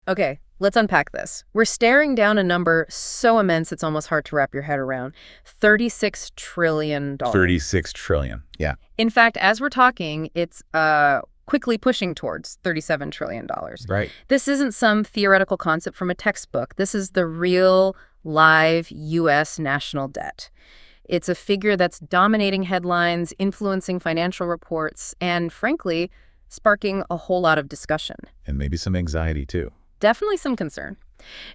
Okay, let's unpack this. We're staring down a number so immense it's almost hard to wrap your head around. $36 trillion. 36 trillion. Yeah. In fact, as we're talking, it's quickly pushing towards $37 trillion. Right. This isn't some theoretical concept from a textbook. This is the real, live U.S. national debt. It's a figure that's dominating headlines, influencing financial reports, and frankly, sparking a whole lot of discussion. And maybe some anxiety, too. Definitely some concern.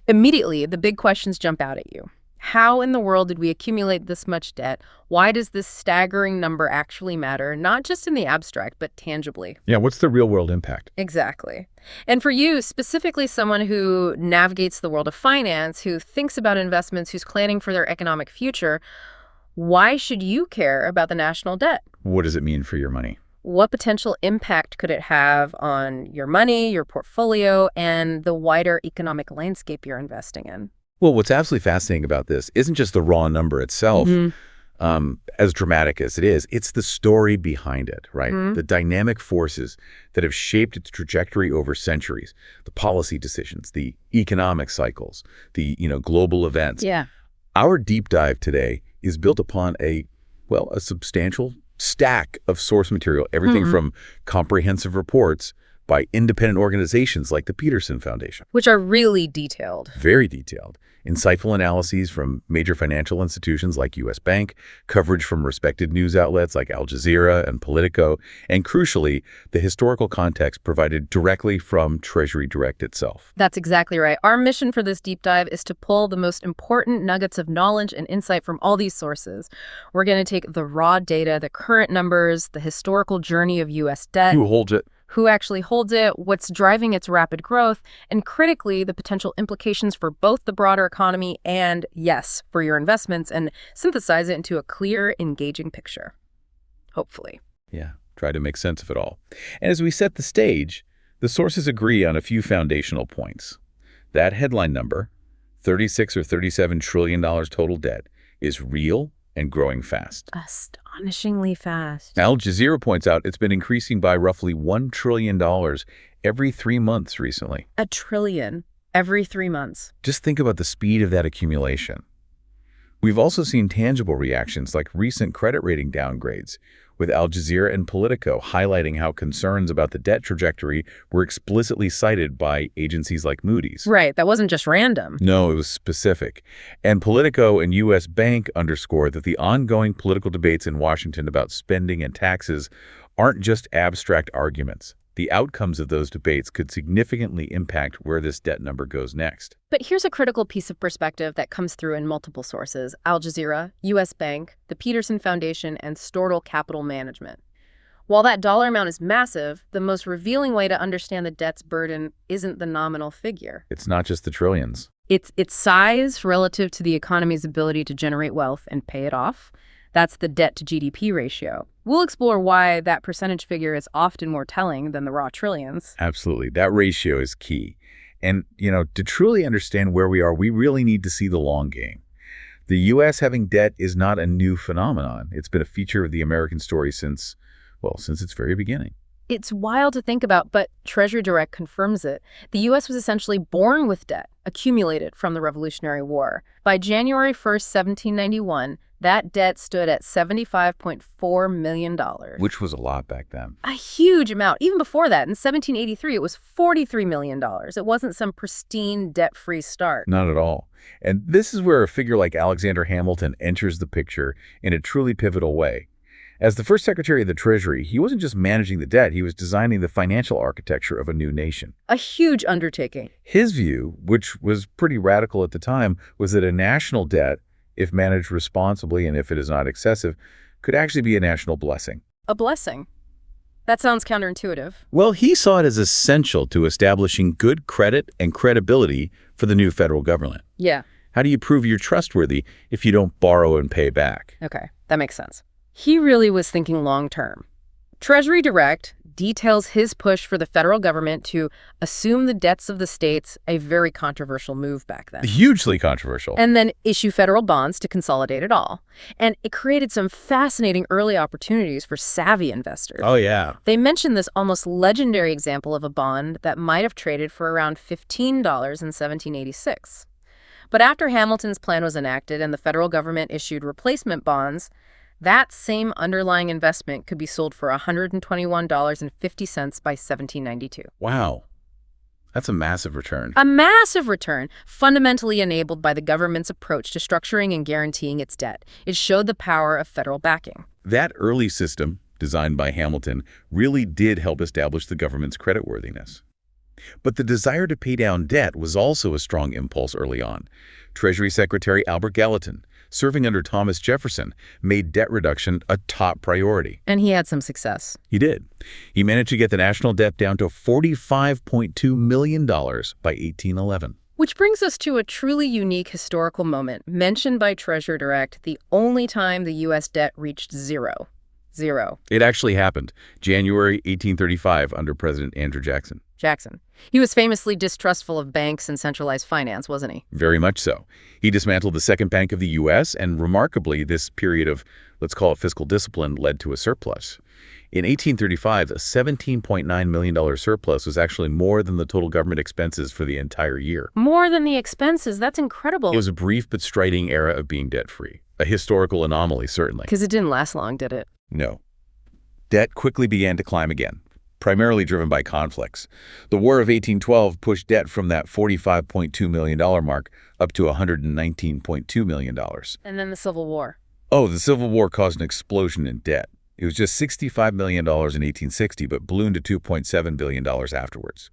Immediately, the big questions jump out at you. How in the world did we accumulate this much debt? Why does this staggering number actually matter, not just in the abstract, but tangibly? Yeah, what's the real-world impact? Exactly. And for you, specifically someone who navigates the world of finance, who thinks about investments, who's planning for their economic future, why should you care about the national debt? What does it mean for your money? What potential impact could it have on your money, your portfolio, and the wider economic landscape you're investing in? Well, what's absolutely fascinating about this isn't just the raw number itself, as dramatic as it is. It's the story behind it, right? The dynamic forces that have shaped its trajectory over centuries, the policy decisions, the economic cycles, the global events. Yeah. Our deep dive today is built upon a substantial stack of source material, everything from comprehensive reports by independent organizations like the Peterson Foundation. Which are really detailed. Very detailed. Insightful analyses from major financial institutions like U.S. Bank, coverage from respected news outlets like Al Jazeera and Politico, and crucially, the historical context provided directly from Treasury Direct itself. That's exactly right. Our mission for this deep dive is to pull the most important nuggets of knowledge and insight from all these sources. We're going to take the raw data, the current numbers, the historical journey of U.S. debt. Who holds it? Who actually holds it, what's driving its rapid growth, and critically, the potential implications for both the broader economy and, yes, for your investments, and synthesize it into a clear, engaging picture. Hopefully. Yeah, try to make sense of it all. And as we set the stage, the sources agree on a few foundational points. That headline number, $36 or $37 trillion total debt, is real and growing fast. Astonishingly fast. Al Jazeera points out it's been increasing by roughly $1 trillion every 3 months recently. $1 trillion every 3 months. Just think about the speed of that accumulation. We've also seen tangible reactions like recent credit rating downgrades, with Al Jazeera and Politico highlighting how concerns about the debt trajectory were explicitly cited by agencies like Moody's. Right, that wasn't just random. No, it was specific. And Politico and U.S. Bank underscore that the ongoing political debates in Washington about spending and taxes aren't just abstract arguments. The outcomes of those debates could significantly impact where this debt number goes next. But here's a critical piece of perspective that comes through in multiple sources: Al Jazeera, U.S. Bank, the Peterson Foundation, and Stortl Capital Management. While that dollar amount is massive, the most revealing way to understand the debt's burden isn't the nominal figure. It's not just the trillions. It's its size relative to the economy's ability to generate wealth and pay it off. That's the debt to GDP ratio. We'll explore why that percentage figure is often more telling than the raw trillions. Absolutely. That ratio is key. And, to truly understand where we are, we really need to see the long game. The U.S. having debt is not a new phenomenon. It's been a feature of the American story since its very beginning. It's wild to think about, but Treasury Direct confirms it. The U.S. was essentially born with debt, accumulated from the Revolutionary War. By January 1st, 1791, that debt stood at $75.4 million. Which was a lot back then. A huge amount. Even before that, in 1783, it was $43 million. It wasn't some pristine, debt-free start. Not at all. And this is where a figure like Alexander Hamilton enters the picture in a truly pivotal way. As the first Secretary of the Treasury, he wasn't just managing the debt, he was designing the financial architecture of a new nation. A huge undertaking. His view, which was pretty radical at the time, was that a national debt, if managed responsibly and if it is not excessive, could actually be a national blessing. A blessing? That sounds counterintuitive. Well, he saw it as essential to establishing good credit and credibility for the new federal government. Yeah. How do you prove you're trustworthy if you don't borrow and pay back? Okay, that makes sense. He really was thinking long-term. Treasury Direct details his push for the federal government to assume the debts of the states, a very controversial move back then. Hugely controversial. And then issue federal bonds to consolidate it all. And it created some fascinating early opportunities for savvy investors. Oh, yeah. They mentioned this almost legendary example of a bond that might have traded for around $15 in 1786. But after Hamilton's plan was enacted and the federal government issued replacement bonds, that same underlying investment could be sold for $121.50 by 1792. Wow. That's a massive return. A massive return, fundamentally enabled by the government's approach to structuring and guaranteeing its debt. It showed the power of federal backing. That early system, designed by Hamilton, really did help establish the government's creditworthiness. But the desire to pay down debt was also a strong impulse early on. Treasury Secretary Albert Gallatin, serving under Thomas Jefferson, made debt reduction a top priority. And he had some success. He did. He managed to get the national debt down to $45.2 million by 1811. Which brings us to a truly unique historical moment mentioned by Treasury Direct, the only time the U.S. debt reached zero. Zero. It actually happened, January 1835, under President Andrew Jackson. He was famously distrustful of banks and centralized finance, wasn't he? Very much so. He dismantled the second bank of the U.S., and remarkably, this period of, let's call it fiscal discipline, led to a surplus. In 1835, a $17.9 million surplus was actually more than the total government expenses for the entire year. More than the expenses? That's incredible. It was a brief but striding era of being debt-free. A historical anomaly, certainly. Because it didn't last long, did it? No. Debt quickly began to climb again, primarily driven by conflicts. The War of 1812 pushed debt from that $45.2 million mark up to $119.2 million. And then the Civil War. Oh, the Civil War caused an explosion in debt. It was just $65 million in 1860, but ballooned to $2.7 billion afterwards.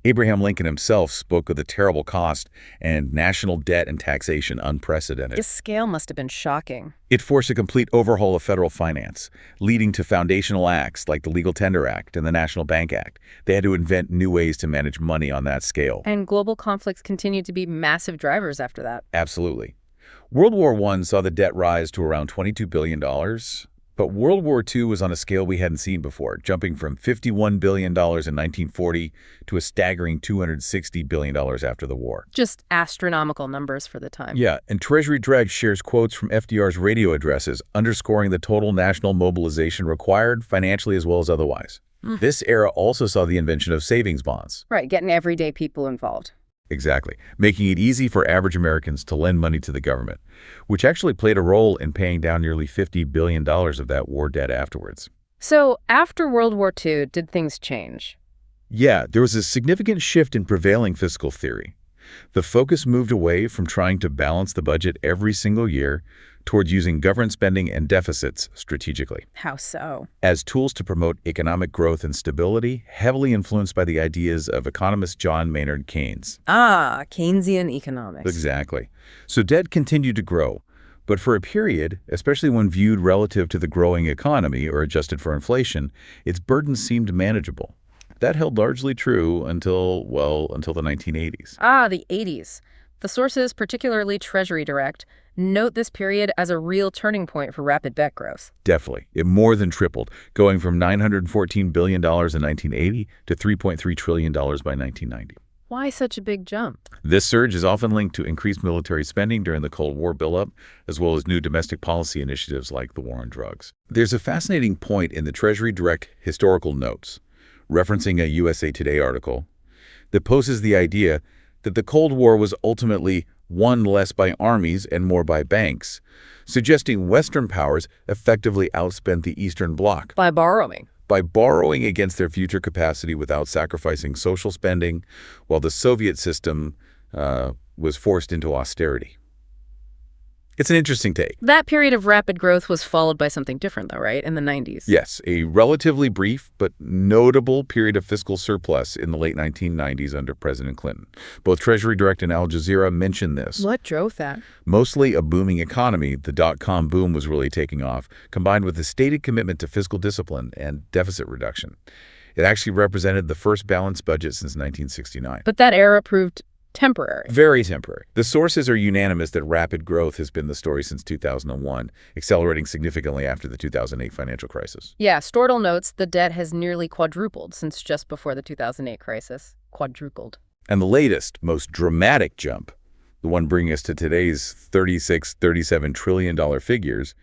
Abraham Lincoln himself spoke of the terrible cost and national debt and taxation unprecedented. The scale must have been shocking. It forced a complete overhaul of federal finance, leading to foundational acts like the Legal Tender Act and the National Bank Act. They had to invent new ways to manage money on that scale. And global conflicts continued to be massive drivers after that. Absolutely. World War I saw the debt rise to around $22 billion. But World War II was on a scale we hadn't seen before, jumping from $51 billion in 1940 to a staggering $260 billion after the war. Just astronomical numbers for the time. Yeah, and Treasury Direct shares quotes from FDR's radio addresses, underscoring the total national mobilization required, financially as well as otherwise. This era also saw the invention of savings bonds. Right, getting everyday people involved. Exactly, making it easy for average Americans to lend money to the government, which actually played a role in paying down nearly $50 billion of that war debt afterwards. So after World War II, did things change? Yeah, there was a significant shift in prevailing fiscal theory. The focus moved away from trying to balance the budget every single year towards using government spending and deficits strategically. How so? As tools to promote economic growth and stability, heavily influenced by the ideas of economist John Maynard Keynes. Ah, Keynesian economics. Exactly. So debt continued to grow, but for a period, especially when viewed relative to the growing economy or adjusted for inflation, its burden seemed manageable. That held largely true until the 1980s. Ah, the 80s. The sources, particularly Treasury Direct, note this period as a real turning point for rapid debt growth. Definitely. It more than tripled, going from $914 billion in 1980 to $3.3 trillion by 1990. Why such a big jump? This surge is often linked to increased military spending during the Cold War buildup, as well as new domestic policy initiatives like the war on drugs. There's a fascinating point in the Treasury Direct historical notes, referencing a USA Today article, that poses the idea that the Cold War was ultimately won less by armies and more by banks, suggesting Western powers effectively outspent the Eastern Bloc. By borrowing. By borrowing against their future capacity without sacrificing social spending, while the Soviet system was forced into austerity. It's an interesting take. That period of rapid growth was followed by something different, though, right? In the 90s. Yes, a relatively brief but notable period of fiscal surplus in the late 1990s under President Clinton. Both Treasury Direct and Al Jazeera mention this. What drove that? Mostly a booming economy. The dot-com boom was really taking off, combined with a stated commitment to fiscal discipline and deficit reduction. It actually represented the first balanced budget since 1969. But that era proved temporary. Very temporary. The sources are unanimous that rapid growth has been the story since 2001, accelerating significantly after the 2008 financial crisis. Yeah, Stortal notes the debt has nearly quadrupled since just before the 2008 crisis. Quadrupled. And the latest, most dramatic jump, the one bringing us to today's $37 trillion figures,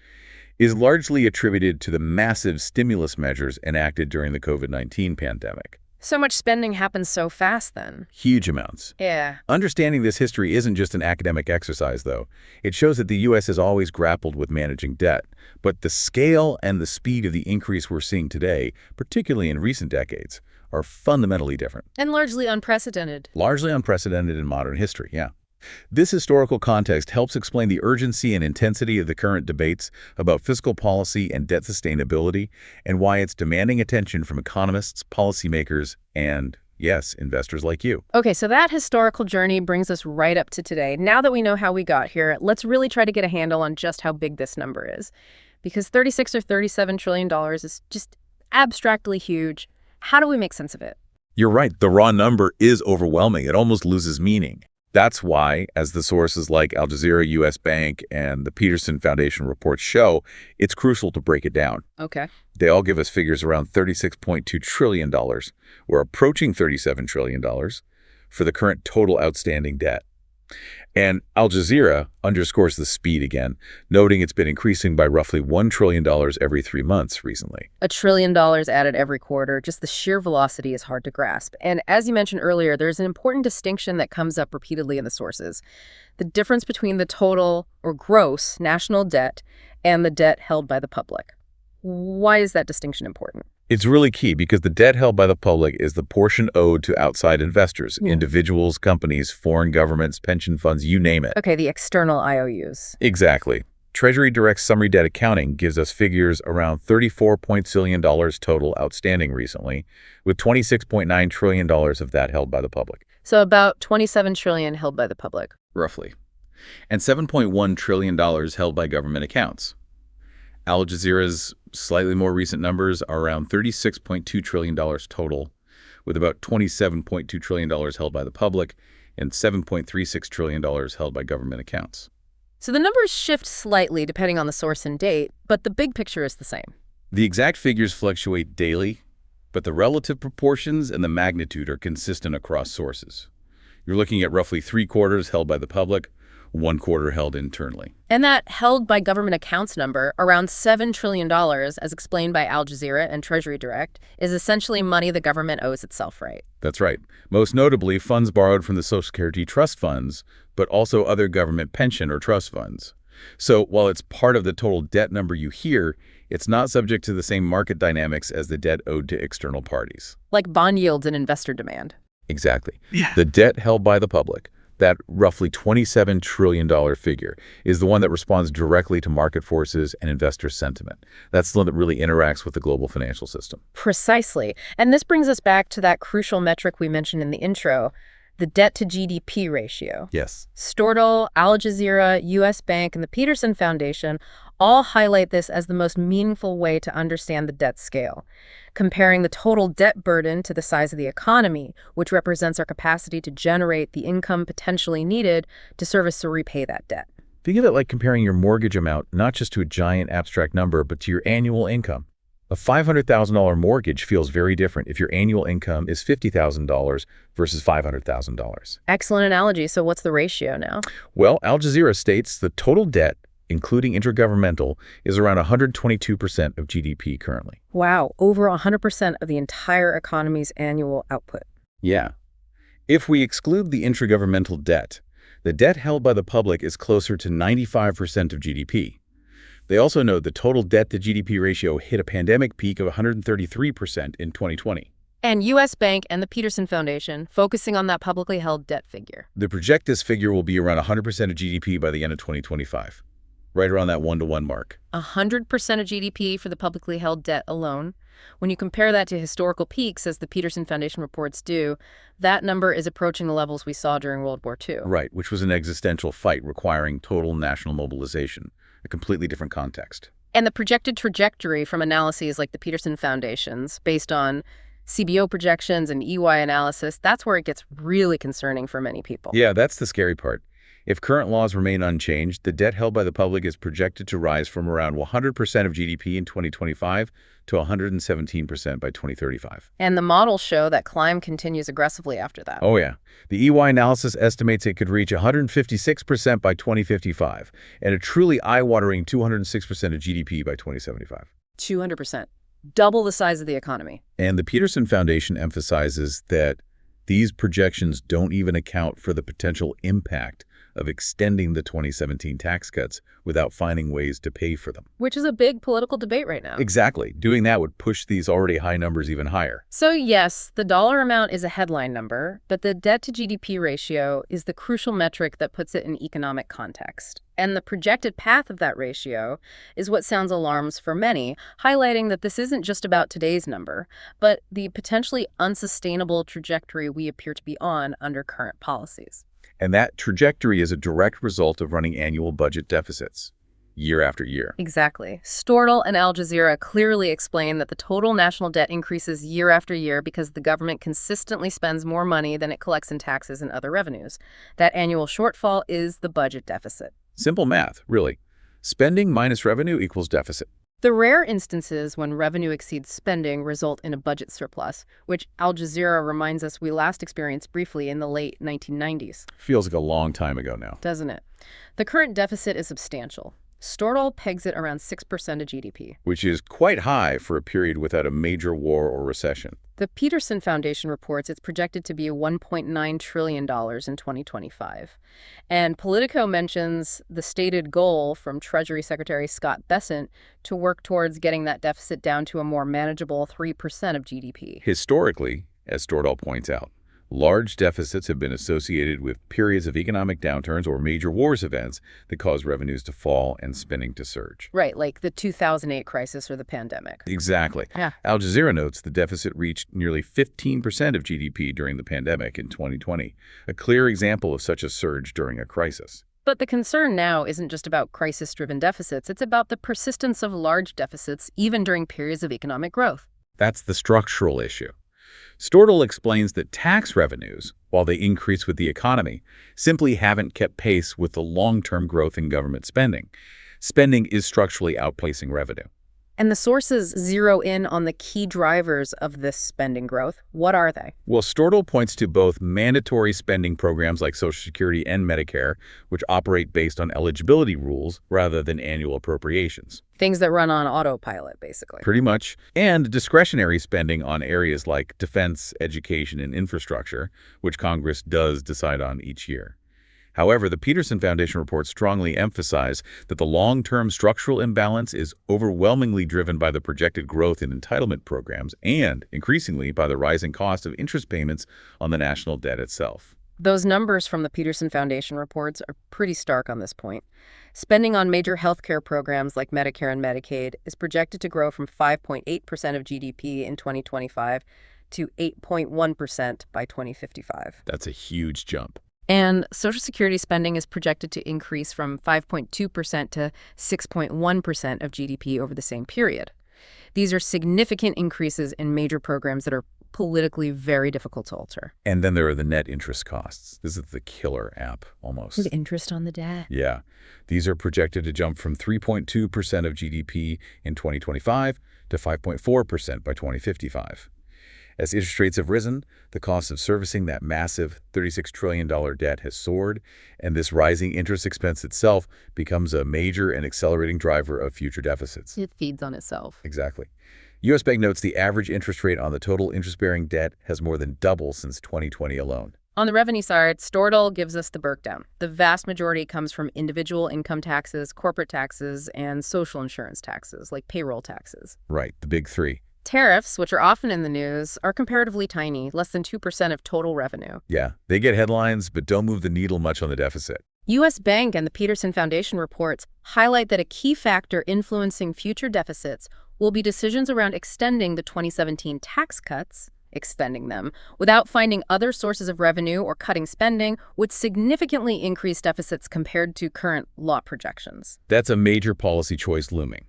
is largely attributed to the massive stimulus measures enacted during the COVID-19 pandemic. So much spending happens so fast then. Huge amounts. Yeah. Understanding this history isn't just an academic exercise, though. It shows that the U.S. has always grappled with managing debt. But the scale and the speed of the increase we're seeing today, particularly in recent decades, are fundamentally different. And largely unprecedented. Largely unprecedented in modern history, yeah. This historical context helps explain the urgency and intensity of the current debates about fiscal policy and debt sustainability, and why it's demanding attention from economists, policymakers, and, yes, investors like you. Okay, so that historical journey brings us right up to today. Now that we know how we got here, let's really try to get a handle on just how big this number is. Because $36 or $37 trillion is just abstractly huge. How do we make sense of it? You're right, the raw number is overwhelming. It almost loses meaning. That's why, as the sources like Al Jazeera, U.S. Bank, and the Peterson Foundation reports show, it's crucial to break it down. Okay. They all give us figures around $36.2 trillion. We're approaching $37 trillion for the current total outstanding debt. And Al Jazeera underscores the speed again, noting it's been increasing by roughly $1 trillion every 3 months recently. $1 trillion added every quarter. Just the sheer velocity is hard to grasp. And as you mentioned earlier, there's an important distinction that comes up repeatedly in the sources. The difference between the total or gross national debt and the debt held by the public. Why is that distinction important? It's really key because the debt held by the public is the portion owed to outside investors, individuals, companies, foreign governments, pension funds, you name it. Okay, the external IOUs. Exactly. Treasury Direct's summary debt accounting gives us figures around $34 billion total outstanding recently, with $26.9 trillion of that held by the public. So about $27 trillion held by the public. Roughly. And $7.1 trillion held by government accounts. Al Jazeera's slightly more recent numbers are around $36.2 trillion total, with about $27.2 trillion held by the public and $7.36 trillion held by government accounts. So the numbers shift slightly depending on the source and date, but the big picture is the same. The exact figures fluctuate daily, but the relative proportions and the magnitude are consistent across sources. You're looking at roughly 3/4 held by the public, 1/4 held internally. And that held by government accounts number, around $7 trillion, as explained by Al Jazeera and Treasury Direct, is essentially money the government owes itself, right? That's right. Most notably, funds borrowed from the Social Security trust funds, but also other government pension or trust funds. So while it's part of the total debt number you hear, it's not subject to the same market dynamics as the debt owed to external parties. Like bond yields and investor demand. Exactly. Yeah. The debt held by the public, that roughly $27 trillion figure, is the one that responds directly to market forces and investor sentiment. That's the one that really interacts with the global financial system. Precisely. And this brings us back to that crucial metric we mentioned in the intro, the debt to GDP ratio. Yes. Stortal, Al Jazeera, U.S. Bank, and the Peterson Foundation all highlight this as the most meaningful way to understand the debt scale, comparing the total debt burden to the size of the economy, which represents our capacity to generate the income potentially needed to service or repay that debt. Think of it like comparing your mortgage amount not just to a giant abstract number, but to your annual income. A $500,000 mortgage feels very different if your annual income is $50,000 versus $500,000. Excellent analogy. So what's the ratio now? Well, Al Jazeera states the total debt, including intergovernmental, is around 122% of GDP currently. Wow, over 100% of the entire economy's annual output. Yeah. If we exclude the intergovernmental debt, the debt held by the public is closer to 95% of GDP. They also note the total debt to GDP ratio hit a pandemic peak of 133% in 2020. And U.S. Bank and the Peterson Foundation focusing on that publicly held debt figure. They project this figure will be around 100% of GDP by the end of 2025, right around that 1-to-1 mark. 100% of GDP for the publicly held debt alone. When you compare that to historical peaks, as the Peterson Foundation reports do, that number is approaching the levels we saw during World War II. Right, which was an existential fight requiring total national mobilization, a completely different context. And the projected trajectory from analyses like the Peterson Foundation's, based on CBO projections and EY analysis, that's where it gets really concerning for many people. Yeah, that's the scary part. If current laws remain unchanged, the debt held by the public is projected to rise from around 100% of GDP in 2025 to 117% by 2035. And the models show that climb continues aggressively after that. Oh yeah. The EY analysis estimates it could reach 156% by 2055 and a truly eye-watering 206% of GDP by 2075. 200%. Double the size of the economy. And the Peterson Foundation emphasizes that these projections don't even account for the potential impact of extending the 2017 tax cuts without finding ways to pay for them. Which is a big political debate right now. Exactly. Doing that would push these already high numbers even higher. So yes, the dollar amount is a headline number, but the debt to GDP ratio is the crucial metric that puts it in economic context. And the projected path of that ratio is what sounds alarms for many, highlighting that this isn't just about today's number, but the potentially unsustainable trajectory we appear to be on under current policies. And that trajectory is a direct result of running annual budget deficits, year after year. Exactly. Stortl and Al Jazeera clearly explain that the total national debt increases year after year because the government consistently spends more money than it collects in taxes and other revenues. That annual shortfall is the budget deficit. Simple math, really. Spending minus revenue equals deficit. The rare instances when revenue exceeds spending result in a budget surplus, which Al Jazeera reminds us we last experienced briefly in the late 1990s. Feels like a long time ago now. Doesn't it? The current deficit is substantial. Stortl pegs it around 6% of GDP. Which is quite high for a period without a major war or recession. The Peterson Foundation reports it's projected to be $1.9 trillion in 2025. And Politico mentions the stated goal from Treasury Secretary Scott Bessent to work towards getting that deficit down to a more manageable 3% of GDP. Historically, as Stortl points out, large deficits have been associated with periods of economic downturns or major wars events that cause revenues to fall and spending to surge. Right, like the 2008 crisis or the pandemic. Exactly. Yeah. Al Jazeera notes the deficit reached nearly 15% of GDP during the pandemic in 2020, a clear example of such a surge during a crisis. But the concern now isn't just about crisis-driven deficits. It's about the persistence of large deficits even during periods of economic growth. That's the structural issue. Stortl explains that tax revenues, while they increase with the economy, simply haven't kept pace with the long-term growth in government spending. Spending is structurally outpacing revenue. And the sources zero in on the key drivers of this spending growth. What are they? Well, Stortl points to both mandatory spending programs like Social Security and Medicare, which operate based on eligibility rules rather than annual appropriations. Things that run on autopilot, basically. Pretty much. And discretionary spending on areas like defense, education, and infrastructure, which Congress does decide on each year. However, the Peterson Foundation reports strongly emphasize that the long-term structural imbalance is overwhelmingly driven by the projected growth in entitlement programs and, increasingly, by the rising cost of interest payments on the national debt itself. Those numbers from the Peterson Foundation reports are pretty stark on this point. Spending on major healthcare programs like Medicare and Medicaid is projected to grow from 5.8% of GDP in 2025 to 8.1% by 2055. That's a huge jump. And Social Security spending is projected to increase from 5.2% to 6.1% of GDP over the same period. These are significant increases in major programs that are politically very difficult to alter. And then there are the net interest costs. This is the killer app, almost. The interest on the debt. Yeah. These are projected to jump from 3.2% of GDP in 2025 to 5.4% by 2055. As interest rates have risen, the cost of servicing that massive $36 trillion debt has soared, and this rising interest expense itself becomes a major and accelerating driver of future deficits. It feeds on itself. Exactly. U.S. Bank notes the average interest rate on the total interest-bearing debt has more than doubled since 2020 alone. On the revenue side, Stortl gives us the breakdown. The vast majority comes from individual income taxes, corporate taxes, and social insurance taxes, like payroll taxes. Right, the big three. Tariffs, which are often in the news, are comparatively tiny, less than 2% of total revenue. Yeah, they get headlines, but don't move the needle much on the deficit. U.S. Bank and the Peterson Foundation reports highlight that a key factor influencing future deficits will be decisions around extending the 2017 tax cuts, extending them, without finding other sources of revenue or cutting spending, would significantly increase deficits compared to current law projections. That's a major policy choice looming.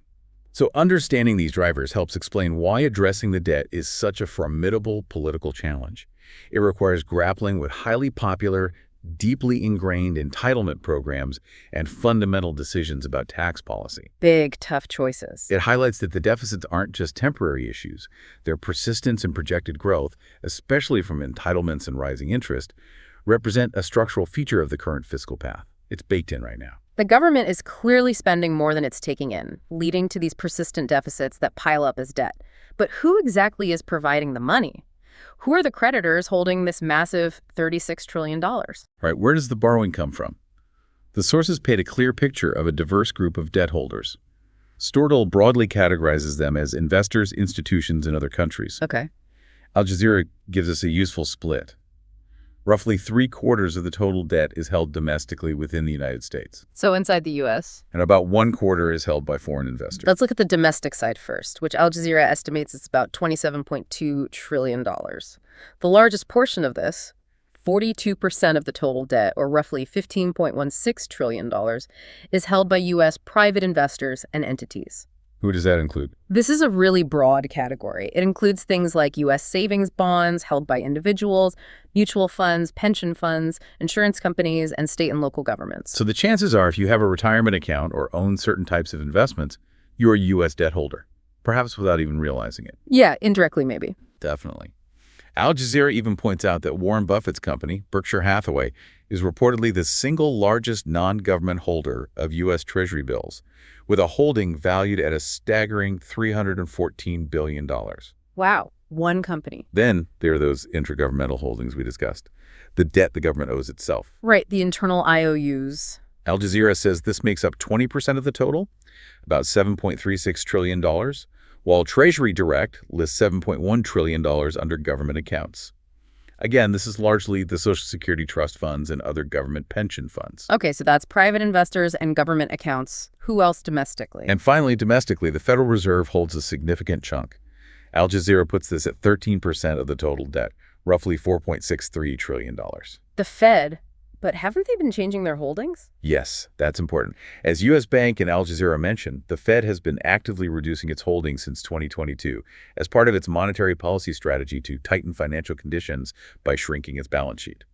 So understanding these drivers helps explain why addressing the debt is such a formidable political challenge. It requires grappling with highly popular, deeply ingrained entitlement programs and fundamental decisions about tax policy. Big, tough choices. It highlights that the deficits aren't just temporary issues. Their persistence and projected growth, especially from entitlements and rising interest, represent a structural feature of the current fiscal path. It's baked in right now. The government is clearly spending more than it's taking in, leading to these persistent deficits that pile up as debt. But who exactly is providing the money? Who are the creditors holding this massive $36 trillion? Right, where does the borrowing come from? The sources paint a clear picture of a diverse group of debt holders. Stordahl broadly categorizes them as investors, institutions, and other countries. Okay. Al Jazeera gives us a useful split. Roughly 3/4 of the total debt is held domestically within the United States, So inside the U.S.? and about 1/4 is held by foreign investors. Let's look at the domestic side first, which Al Jazeera estimates is about $27.2 trillion. The largest portion of this, 42% of the total debt, or roughly $15.16 trillion, is held by U.S. private investors and entities. Who does that include? This is a really broad category. It includes things like U.S. savings bonds held by individuals, mutual funds, pension funds, insurance companies, and state and local governments. So the chances are if you have a retirement account or own certain types of investments, you're a U.S. debt holder, perhaps without even realizing it. Yeah, indirectly maybe. Definitely. Al Jazeera even points out that Warren Buffett's company, Berkshire Hathaway, is reportedly the single largest non-government holder of U.S. Treasury bills, with a holding valued at a staggering $314 billion. Wow, one company. Then there are those intergovernmental holdings we discussed, the debt the government owes itself. Right, the internal IOUs. Al Jazeera says this makes up 20% of the total, about $7.36 trillion, while Treasury Direct lists $7.1 trillion under government accounts. Again, this is largely the Social Security trust funds and other government pension funds. Okay, so that's private investors and government accounts. Who else domestically? And finally, domestically, the Federal Reserve holds a significant chunk. Al Jazeera puts this at 13% of the total debt, roughly $4.63 trillion. The Fed? But haven't they been changing their holdings? Yes, that's important. As U.S. Bank and Al Jazeera mentioned, the Fed has been actively reducing its holdings since 2022 as part of its monetary policy strategy to tighten financial conditions by shrinking its balance sheet.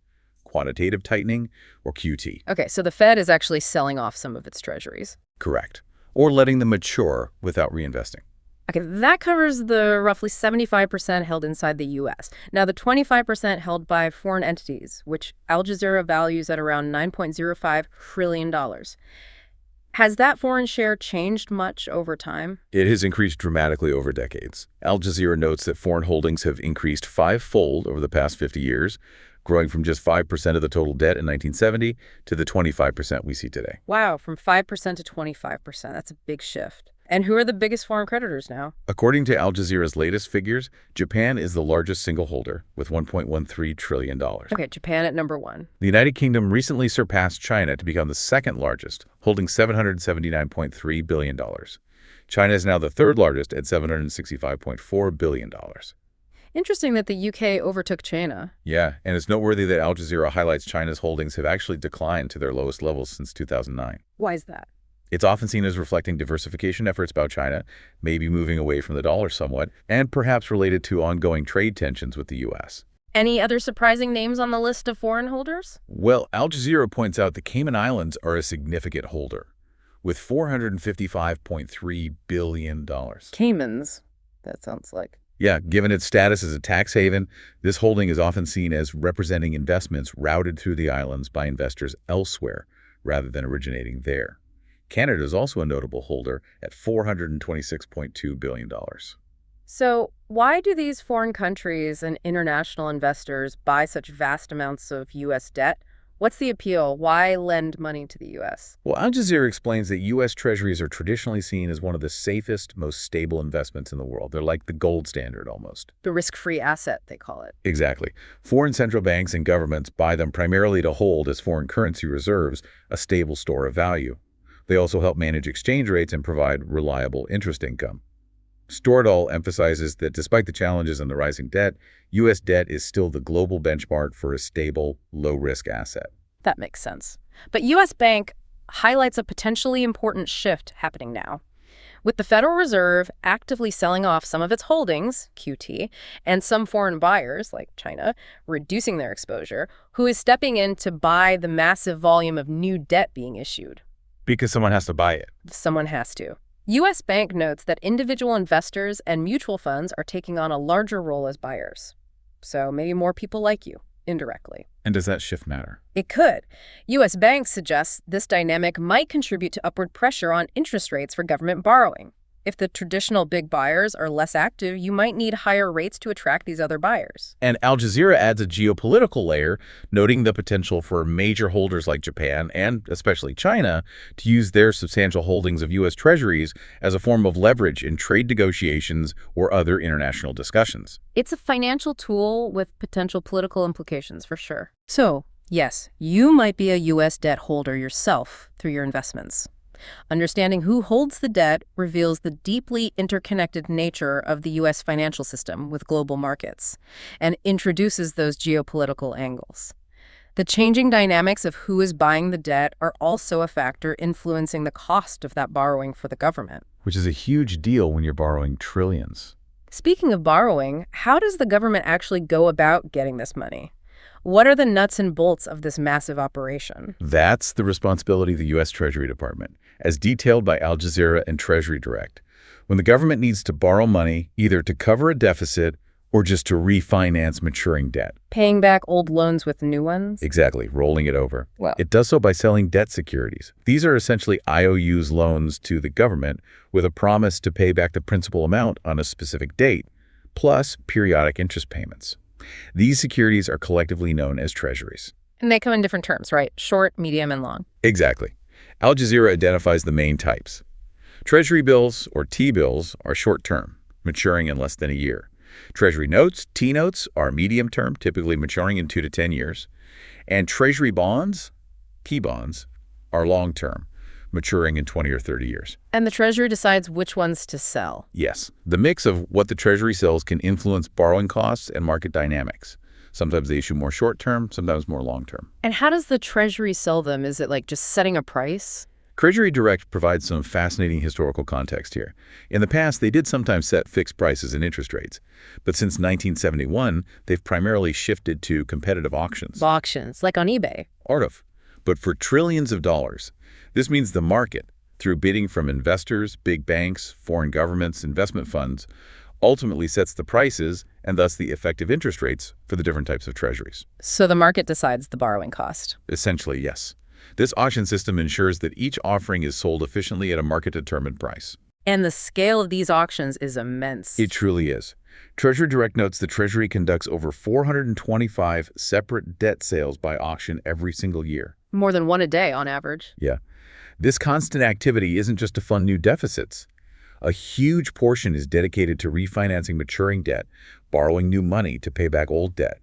Quantitative tightening, or QT. Okay, so the Fed is actually selling off some of its treasuries. Correct. Or letting them mature without reinvesting. Okay, that covers the roughly 75% held inside the U.S. Now, the 25% held by foreign entities, which Al Jazeera values at around $9.05 trillion. Has that foreign share changed much over time? It has increased dramatically over decades. Al Jazeera notes that foreign holdings have increased five-fold over the past 50 years, growing from just 5% of the total debt in 1970 to the 25% we see today. Wow, from 5% to 25%. That's a big shift. And who are the biggest foreign creditors now? According to Al Jazeera's latest figures, Japan is the largest single holder with $1.13 trillion. Okay, Japan at number 1. The United Kingdom recently surpassed China to become the second largest, holding $779.3 billion. China is now the third largest at $765.4 billion. Interesting that the UK overtook China. Yeah, and it's noteworthy that Al Jazeera highlights China's holdings have actually declined to their lowest levels since 2009. Why is that? It's often seen as reflecting diversification efforts by China, maybe moving away from the dollar somewhat, and perhaps related to ongoing trade tensions with the U.S. Any other surprising names on the list of foreign holders? Well, Al Jazeera points out the Cayman Islands are a significant holder, with $455.3 billion. Caymans? That sounds like. Yeah, given its status as a tax haven, this holding is often seen as representing investments routed through the islands by investors elsewhere rather than originating there. Canada is also a notable holder at $426.2 billion. So why do these foreign countries and international investors buy such vast amounts of U.S. debt? What's the appeal? Why lend money to the U.S.? Well, Al Jazeera explains that U.S. treasuries are traditionally seen as one of the safest, most stable investments in the world. They're like the gold standard almost. The risk-free asset, they call it. Exactly. Foreign central banks and governments buy them primarily to hold as foreign currency reserves, a stable store of value. They also help manage exchange rates and provide reliable interest income. Stordahl emphasizes that despite the challenges and the rising debt, U.S. debt is still the global benchmark for a stable, low-risk asset. That makes sense. But U.S. Bank highlights a potentially important shift happening now. with the Federal Reserve actively selling off some of its holdings, QT, and some foreign buyers, like China, reducing their exposure, who is stepping in to buy the massive volume of new debt being issued. Because someone has to buy it. Someone has to. U.S. Bank notes that individual investors and mutual funds are taking on a larger role as buyers. So maybe more people like you, indirectly. And does that shift matter? It could. U.S. Bank suggests this dynamic might contribute to upward pressure on interest rates for government borrowing. If the traditional big buyers are less active, you might need higher rates to attract these other buyers. And Al Jazeera adds a geopolitical layer, noting the potential for major holders like Japan and especially China to use their substantial holdings of U.S. treasuries as a form of leverage in trade negotiations or other international discussions. It's a financial tool with potential political implications, for sure. So, yes, you might be a U.S. debt holder yourself through your investments. Understanding who holds the debt reveals the deeply interconnected nature of the U.S. financial system with global markets and introduces those geopolitical angles. The changing dynamics of who is buying the debt are also a factor influencing the cost of that borrowing for the government. Which is a huge deal when you're borrowing trillions. Speaking of borrowing, how does the government actually go about getting this money? What are the nuts and bolts of this massive operation? That's the responsibility of the U.S. Treasury Department, as detailed by Al Jazeera and Treasury Direct. When the government needs to borrow money, either to cover a deficit or just to refinance maturing debt. Paying back old loans with new ones? Exactly, rolling it over. Well, It does so by selling debt securities. These are essentially IOUs loans to the government with a promise to pay back the principal amount on a specific date, plus periodic interest payments. These securities are collectively known as treasuries. and they come in different terms, right? Short, medium, and long. Exactly. Al Jazeera identifies the main types. Treasury bills, or T-bills, are short-term, maturing in less than a year. Treasury notes, T-notes, are medium-term, typically maturing in 2 to 10 years. And Treasury bonds, T-bonds, are long-term, maturing in 20 or 30 years. And the Treasury decides which ones to sell. Yes, the mix of what the Treasury sells can influence borrowing costs and market dynamics. Sometimes they issue more short-term, sometimes more long-term. And how does the Treasury sell them? Is it like just setting a price? Treasury Direct provides some fascinating historical context here. In the past, they did sometimes set fixed prices and interest rates. But since 1971, they've primarily shifted to competitive auctions. Auctions, like on eBay. But for trillions of dollars. This means the market, through bidding from investors, big banks, foreign governments, investment funds, ultimately sets the prices and thus the effective interest rates for the different types of treasuries. So the market decides the borrowing cost. Essentially, yes. This auction system ensures that each offering is sold efficiently at a market-determined price. And the scale of these auctions is immense. It truly is. Treasury Direct notes the Treasury conducts over 425 separate debt sales by auction every single year. More than one a day on average. Yeah. This constant activity isn't just to fund new deficits. A huge portion is dedicated to refinancing maturing debt, borrowing new money to pay back old debt.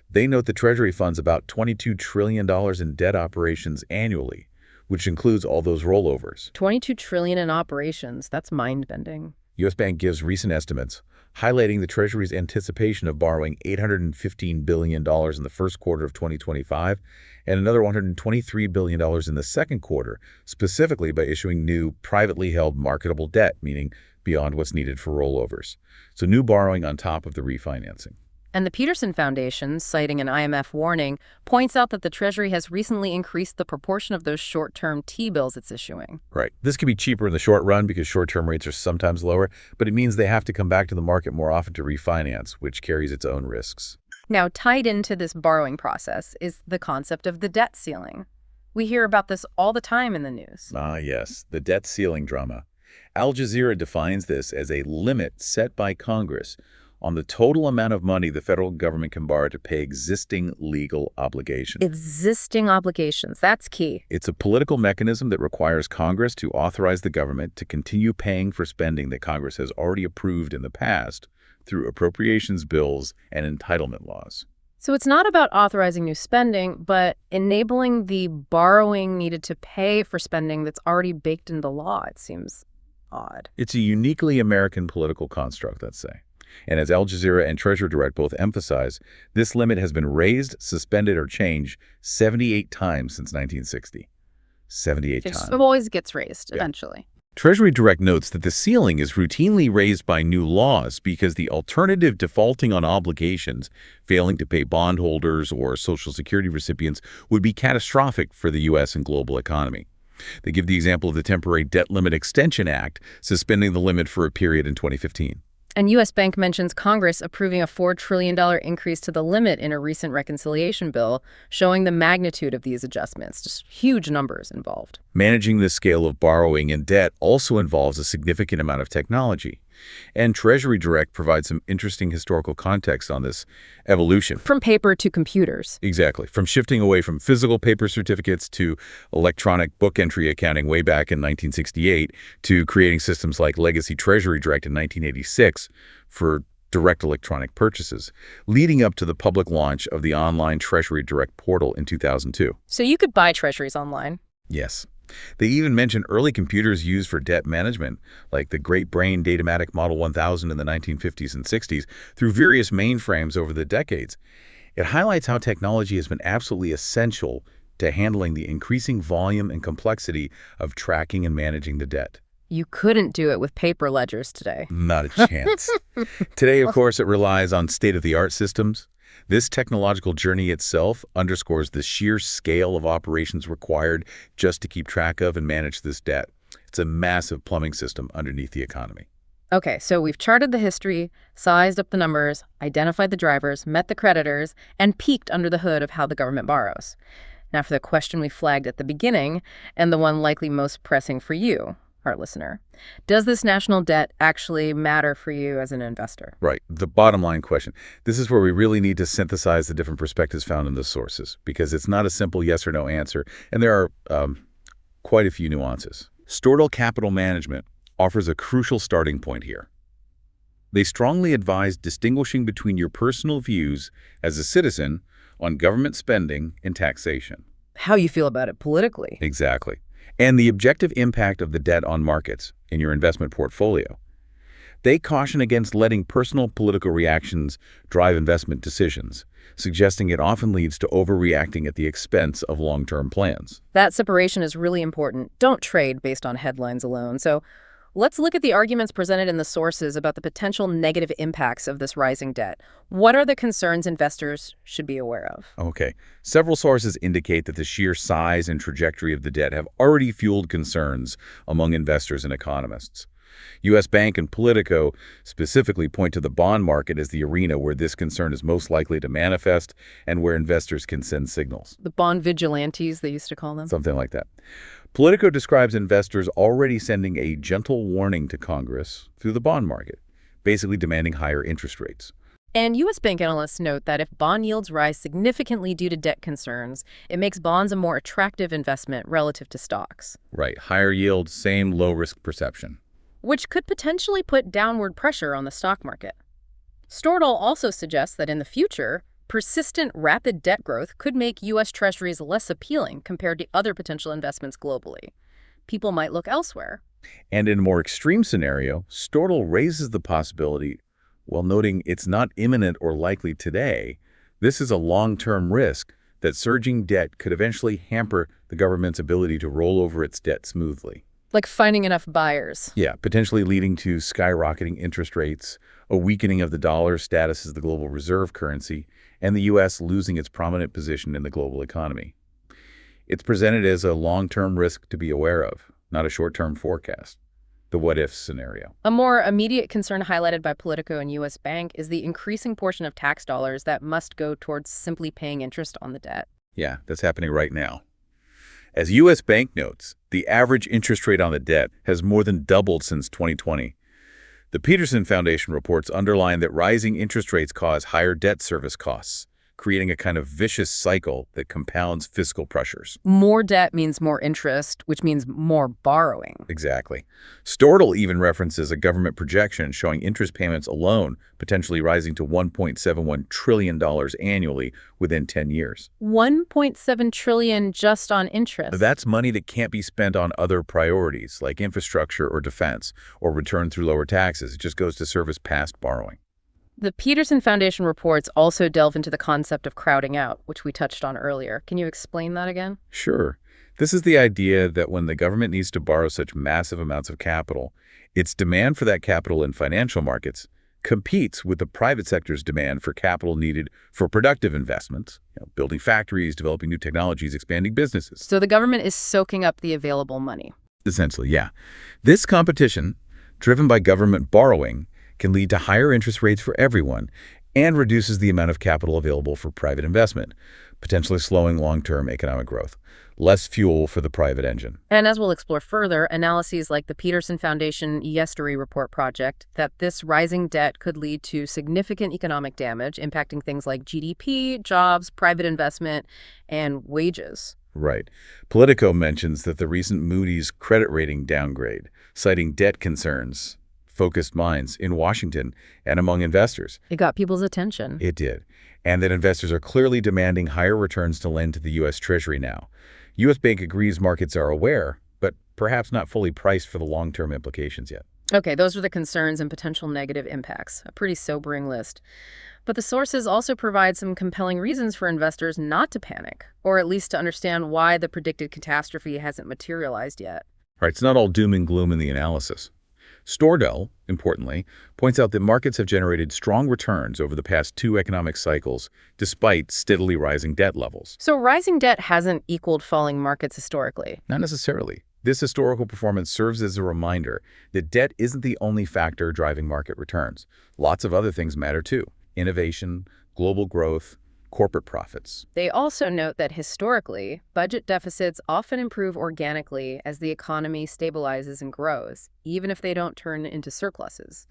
They note the Treasury funds about $22 trillion in debt operations annually, which includes all those rollovers. $22 trillion in operations. That's mind-bending. U.S. Bank gives recent estimates, highlighting the Treasury's anticipation of borrowing $815 billion in the first quarter of 2025 and another $123 billion in the second quarter, specifically by issuing new privately held marketable debt, meaning beyond what's needed for rollovers. So new borrowing on top of the refinancing. And the Peterson Foundation, citing an IMF warning, points out that the Treasury has recently increased the proportion of those short-term T-bills it's issuing. Right. This can be cheaper in the short run because short-term rates are sometimes lower, but it means they have to come back to the market more often to refinance, which carries its own risks. Now, tied into this borrowing process is the concept of the debt ceiling. We hear about this all the time in the news. Ah, yes, the debt ceiling drama. Al Jazeera defines this as a limit set by Congress on the total amount of money the federal government can borrow to pay existing legal obligations. Existing obligations, that's key. It's a political mechanism that requires Congress to authorize the government to continue paying for spending that Congress has already approved in the past through appropriations bills and entitlement laws. So it's not about authorizing new spending, but enabling the borrowing needed to pay for spending that's already baked into law. It seems odd. It's a uniquely American political construct, let's say. And as Al Jazeera and Treasury Direct both emphasize, this limit has been raised, suspended, or changed 78 times since 1960. 78 times. It always gets raised eventually. Treasury Direct notes that the ceiling is routinely raised by new laws because the alternative, defaulting on obligations, failing to pay bondholders or Social Security recipients, would be catastrophic for the U.S. and global economy. They give the example of the Temporary Debt Limit Extension Act, suspending the limit for a period in 2015. And U.S. Bank mentions Congress approving a $4 trillion increase to the limit in a recent reconciliation bill, showing the magnitude of these adjustments. Just huge numbers involved. Managing the scale of borrowing and debt also involves a significant amount of technology. And Treasury Direct provides some interesting historical context on this evolution. From paper to computers. Exactly. From shifting away from physical paper certificates to electronic book entry accounting way back in 1968 to creating systems like Legacy Treasury Direct in 1986 for direct electronic purchases, leading up to the public launch of the online Treasury Direct portal in 2002. So you could buy treasuries online. Yes. They even mention early computers used for debt management, like the Great Brain Datamatic Model 1000 in the 1950s and 60s, through various mainframes over the decades. It highlights how technology has been absolutely essential to handling the increasing volume and complexity of tracking and managing the debt. You couldn't do it with paper ledgers today. Not a chance. Today, of course, it relies on state-of-the-art systems. This technological journey itself underscores the sheer scale of operations required just to keep track of and manage this debt. It's a massive plumbing system underneath the economy. Okay, so we've charted the history, sized up the numbers, identified the drivers, met the creditors, and peeked under the hood of how the government borrows. Now for the question we flagged at the beginning, and the one likely most pressing for you, our listener. Does this national debt actually matter for you as an investor? Right. The bottom line question. This is where we really need to synthesize the different perspectives found in the sources, because it's not a simple yes or no answer, and there are quite a few nuances. Stordahl Capital Management offers a crucial starting point here. They strongly advise distinguishing between your personal views as a citizen on government spending and taxation. How you feel about it politically. Exactly. And the objective impact of the debt on markets in your investment portfolio. They caution against letting personal political reactions drive investment decisions, suggesting it often leads to overreacting at the expense of long-term plans. That separation is really important. Don't trade based on headlines alone. So let's look at the arguments presented in the sources about the potential negative impacts of this rising debt. What are the concerns investors should be aware of? Okay. Several sources indicate that the sheer size and trajectory of the debt have already fueled concerns among investors and economists. U.S. Bank and Politico specifically point to the bond market as the arena where this concern is most likely to manifest and where investors can send signals. The bond vigilantes, they used to call them. Something like that. Politico describes investors already sending a gentle warning to Congress through the bond market, basically demanding higher interest rates. And U.S. Bank analysts note that if bond yields rise significantly due to debt concerns, it makes bonds a more attractive investment relative to stocks. Right. Higher yield, same low-risk perception. Which could potentially put downward pressure on the stock market. Stordahl also suggests that in the future, persistent rapid debt growth could make U.S. Treasuries less appealing compared to other potential investments globally. People might look elsewhere. And in a more extreme scenario, Stordahl raises the possibility, while noting it's not imminent or likely today, this is a long-term risk that surging debt could eventually hamper the government's ability to roll over its debt smoothly. Like finding enough buyers. Yeah, potentially leading to skyrocketing interest rates, a weakening of the dollar's status as the global reserve currency, and the U.S. losing its prominent position in the global economy. It's presented as a long-term risk to be aware of, not a short-term forecast. The what-if scenario. A more immediate concern highlighted by Politico and U.S. Bank is the increasing portion of tax dollars that must go towards simply paying interest on the debt. Yeah, that's happening right now. As U.S. Bank notes, the average interest rate on the debt has more than doubled since 2020. The Peterson Foundation reports underline that rising interest rates cause higher debt service costs, creating a kind of vicious cycle that compounds fiscal pressures. More debt means more interest, which means more borrowing. Exactly. Stordahl even references a government projection showing interest payments alone potentially rising to $1.71 trillion annually within 10 years. $1.7 trillion just on interest. That's money that can't be spent on other priorities like infrastructure or defense or returned through lower taxes. It just goes to service past borrowing. The Peterson Foundation reports also delve into the concept of crowding out, which we touched on earlier. Can you explain that again? Sure. This is the idea that when the government needs to borrow such massive amounts of capital, its demand for that capital in financial markets competes with the private sector's demand for capital needed for productive investments, building factories, developing new technologies, expanding businesses. So the government is soaking up the available money. Essentially, yeah. This competition, driven by government borrowing, can lead to higher interest rates for everyone and reduces the amount of capital available for private investment, potentially slowing long-term economic growth. Less fuel for the private engine. And as we'll explore further, analyses like the Peterson Foundation Yesterday Report project that this rising debt could lead to significant economic damage, impacting things like GDP, jobs, private investment, and wages. Right. Politico mentions that the recent Moody's credit rating downgrade, citing debt concerns, focused minds in Washington and among investors. It got people's attention. It did. And that investors are clearly demanding higher returns to lend to the U.S. Treasury now. U.S. Bank agrees markets are aware, but perhaps not fully priced for the long-term implications yet. Okay, those are the concerns and potential negative impacts. A pretty sobering list. But the sources also provide some compelling reasons for investors not to panic, or at least to understand why the predicted catastrophe hasn't materialized yet. Right, it's not all doom and gloom in the analysis. Storedell, importantly, points out that markets have generated strong returns over the past 2 economic cycles, despite steadily rising debt levels. So rising debt hasn't equaled falling markets historically. Not necessarily. This historical performance serves as a reminder that debt isn't the only factor driving market returns. Lots of other things matter too. Innovation, global growth, corporate profits. They also note that historically, budget deficits often improve organically as the economy stabilizes and grows, even if they don't turn into surpluses.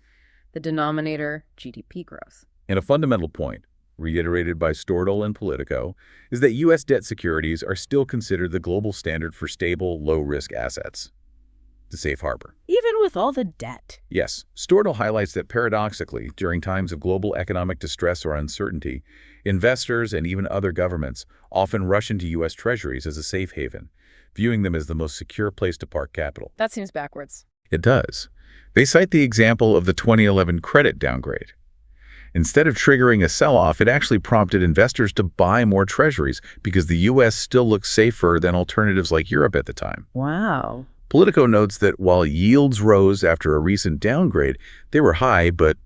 The denominator, GDP growth. And a fundamental point, reiterated by Storedell and Politico, is that U.S. debt securities are still considered the global standard for stable, low-risk assets. The safe harbor. Even with all the debt. Yes, Storedell highlights that paradoxically, during times of global economic distress or uncertainty, investors and even other governments often rush into U.S. treasuries as a safe haven, viewing them as the most secure place to park capital. That seems backwards. It does. They cite the example of the 2011 credit downgrade. Instead of triggering a sell-off, it actually prompted investors to buy more treasuries because the U.S. still looks safer than alternatives like Europe at the time. Wow. Politico notes that while yields rose after a recent downgrade, they were high but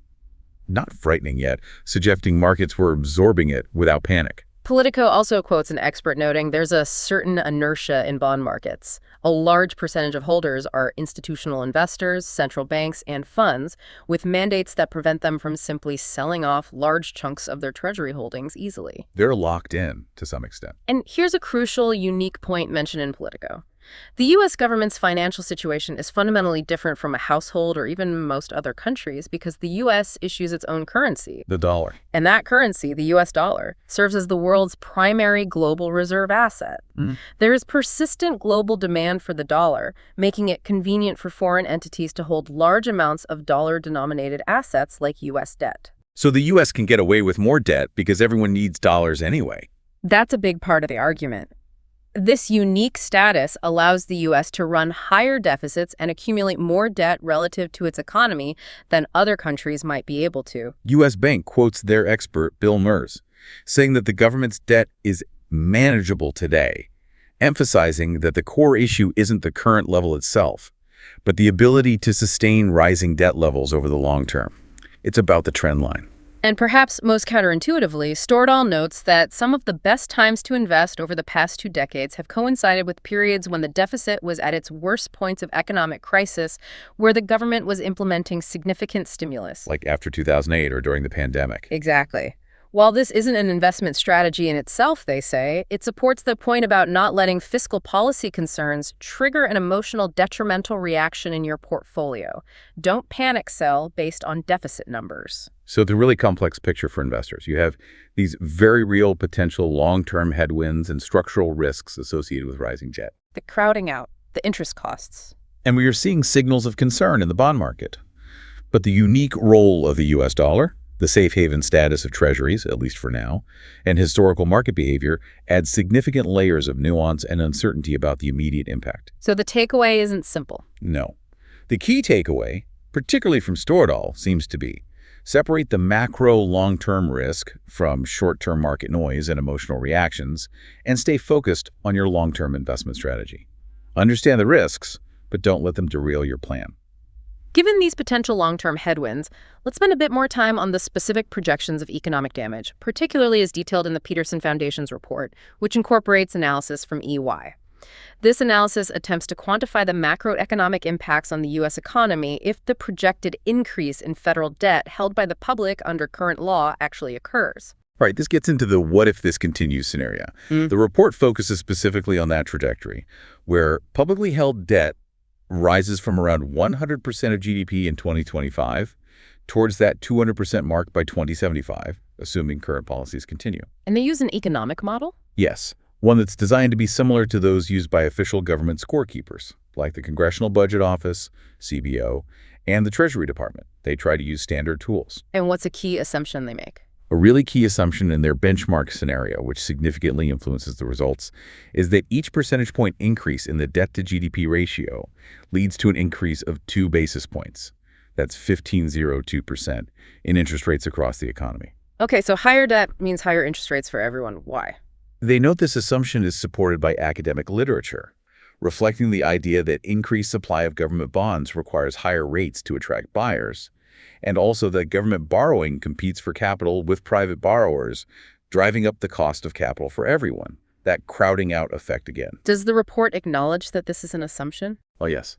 not frightening yet, suggesting markets were absorbing it without panic. Politico also quotes an expert noting there's a certain inertia in bond markets. A large percentage of holders are institutional investors, central banks, and funds, with mandates that prevent them from simply selling off large chunks of their treasury holdings easily. They're locked in to some extent. And here's a crucial, unique point mentioned in Politico. The U.S. government's financial situation is fundamentally different from a household or even most other countries because the U.S. issues its own currency. The dollar. And that currency, the U.S. dollar, serves as the world's primary global reserve asset. There is persistent global demand for the dollar, making it convenient for foreign entities to hold large amounts of dollar-denominated assets like U.S. debt. So the U.S. can get away with more debt because everyone needs dollars anyway. That's a big part of the argument. This unique status allows the U.S. to run higher deficits and accumulate more debt relative to its economy than other countries might be able to. U.S. Bank quotes their expert, Bill Merz, saying that the government's debt is manageable today, emphasizing that the core issue isn't the current level itself, but the ability to sustain rising debt levels over the long term. It's about the trend line. And perhaps most counterintuitively, Storedell notes that some of the best times to invest over the past 2 decades have coincided with periods when the deficit was at its worst points of economic crisis, where the government was implementing significant stimulus. Like after 2008 or during the pandemic. Exactly. While this isn't an investment strategy in itself, they say, it supports the point about not letting fiscal policy concerns trigger an emotional detrimental reaction in your portfolio. Don't panic sell based on deficit numbers. So it's a really complex picture for investors. You have these very real potential long-term headwinds and structural risks associated with rising debt. The crowding out, the interest costs. And we are seeing signals of concern in the bond market. But the unique role of the U.S. dollar, the safe haven status of treasuries, at least for now, and historical market behavior adds significant layers of nuance and uncertainty about the immediate impact. So the takeaway isn't simple. No. The key takeaway, particularly from Storedell, seems to be Separate the macro long-term risk from short-term market noise and emotional reactions, and stay focused on your long-term investment strategy. Understand the risks, but don't let them derail your plan. Given these potential long-term headwinds, let's spend a bit more time on the specific projections of economic damage, particularly as detailed in the Peterson Foundation's report, which incorporates analysis from EY. This analysis attempts to quantify the macroeconomic impacts on the U.S. economy if the projected increase in federal debt held by the public under current law actually occurs. Right, this gets into the what if this continues scenario. The report focuses specifically on that trajectory, where publicly held debt rises from around 100% of GDP in 2025 towards that 200% mark by 2075, assuming current policies continue. And they use an economic model? Yes, one that's designed to be similar to those used by official government scorekeepers, like the Congressional Budget Office, CBO, and the Treasury Department. They try to use standard tools. And what's a key assumption they make? A really key assumption in their benchmark scenario, which significantly influences the results, is that each percentage point increase in the debt-to-GDP ratio leads to an increase of 2 basis points. That's 15.02% in interest rates across the economy. Okay, so higher debt means higher interest rates for everyone. Why? They note this assumption is supported by academic literature, reflecting the idea that increased supply of government bonds requires higher rates to attract buyers, and also that government borrowing competes for capital with private borrowers, driving up the cost of capital for everyone. That crowding out effect again. Does the report acknowledge that this is an assumption? Oh, yes.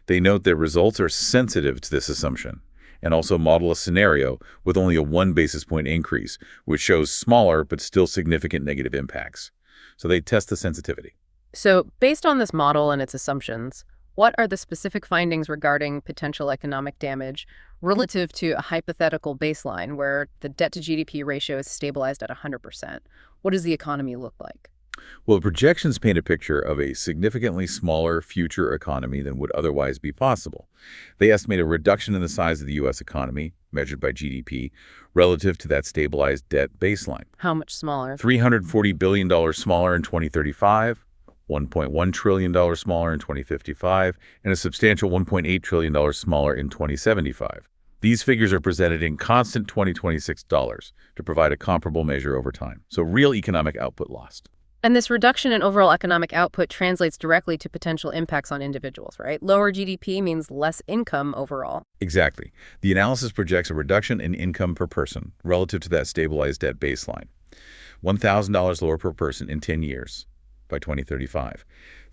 They note that results are sensitive to this assumption and also model a scenario with only a 1 basis point increase, which shows smaller but still significant negative impacts. So they test the sensitivity. So based on this model and its assumptions, what are the specific findings regarding potential economic damage relative to a hypothetical baseline where the debt-to-GDP ratio is stabilized at 100%? What does the economy look like? Well, the projections paint a picture of a significantly smaller future economy than would otherwise be possible. They estimate a reduction in the size of the U.S. economy, measured by GDP, relative to that stabilized debt baseline. How much smaller? $340 billion smaller in 2035, $1.1 trillion smaller in 2055, and a substantial $1.8 trillion smaller in 2075. These figures are presented in constant 2026 dollars to provide a comparable measure over time. So real economic output lost. And this reduction in overall economic output translates directly to potential impacts on individuals, right? Lower GDP means less income overall. Exactly. The analysis projects a reduction in income per person relative to that stabilized debt baseline. $1,000 lower per person in 10 years by 2035,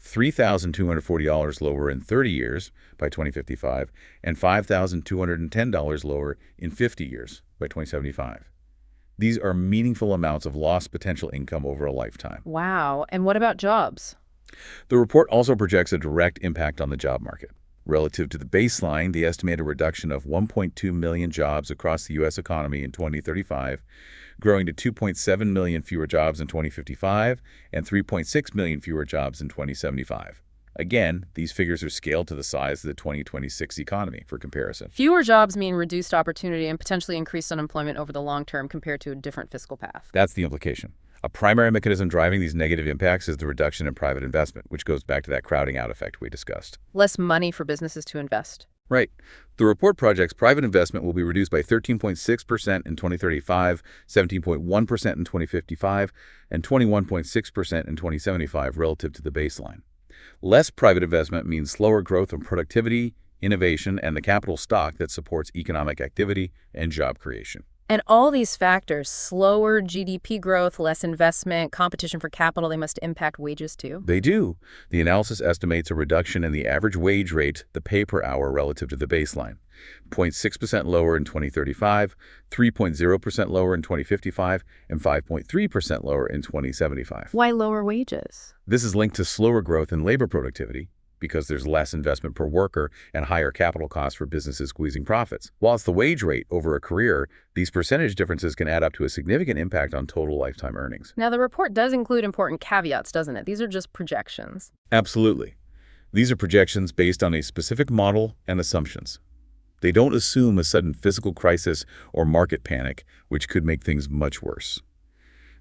$3,240 lower in 30 years by 2055, and $5,210 lower in 50 years by 2075. These are meaningful amounts of lost potential income over a lifetime. Wow. And what about jobs? The report also projects a direct impact on the job market. Relative to the baseline, they estimate a reduction of 1.2 million jobs across the U.S. economy in 2035, growing to 2.7 million fewer jobs in 2055 and 3.6 million fewer jobs in 2075. Again, these figures are scaled to the size of the 2026 economy for comparison. Fewer jobs mean reduced opportunity and potentially increased unemployment over the long term compared to a different fiscal path. That's the implication. A primary mechanism driving these negative impacts is the reduction in private investment, which goes back to that crowding out effect we discussed. Less money for businesses to invest. Right. The report projects private investment will be reduced by 13.6% in 2035, 17.1% in 2055, and 21.6% in 2075 relative to the baseline. Less private investment means slower growth in productivity, innovation, and the capital stock that supports economic activity and job creation. And all these factors, slower GDP growth, less investment, competition for capital, they must impact wages too? They do. The analysis estimates a reduction in the average wage rate, the pay per hour relative to the baseline. 0.6% lower in 2035, 3.0% lower in 2055, and 5.3% lower in 2075. Why lower wages? This is linked to slower growth in labor productivity, because there's less investment per worker and higher capital costs for businesses squeezing profits. While it's the wage rate over a career, these percentage differences can add up to a significant impact on total lifetime earnings. Now, the report does include important caveats, doesn't it? These are just projections. Absolutely. These are projections based on a specific model and assumptions. They don't assume a sudden fiscal crisis or market panic, which could make things much worse.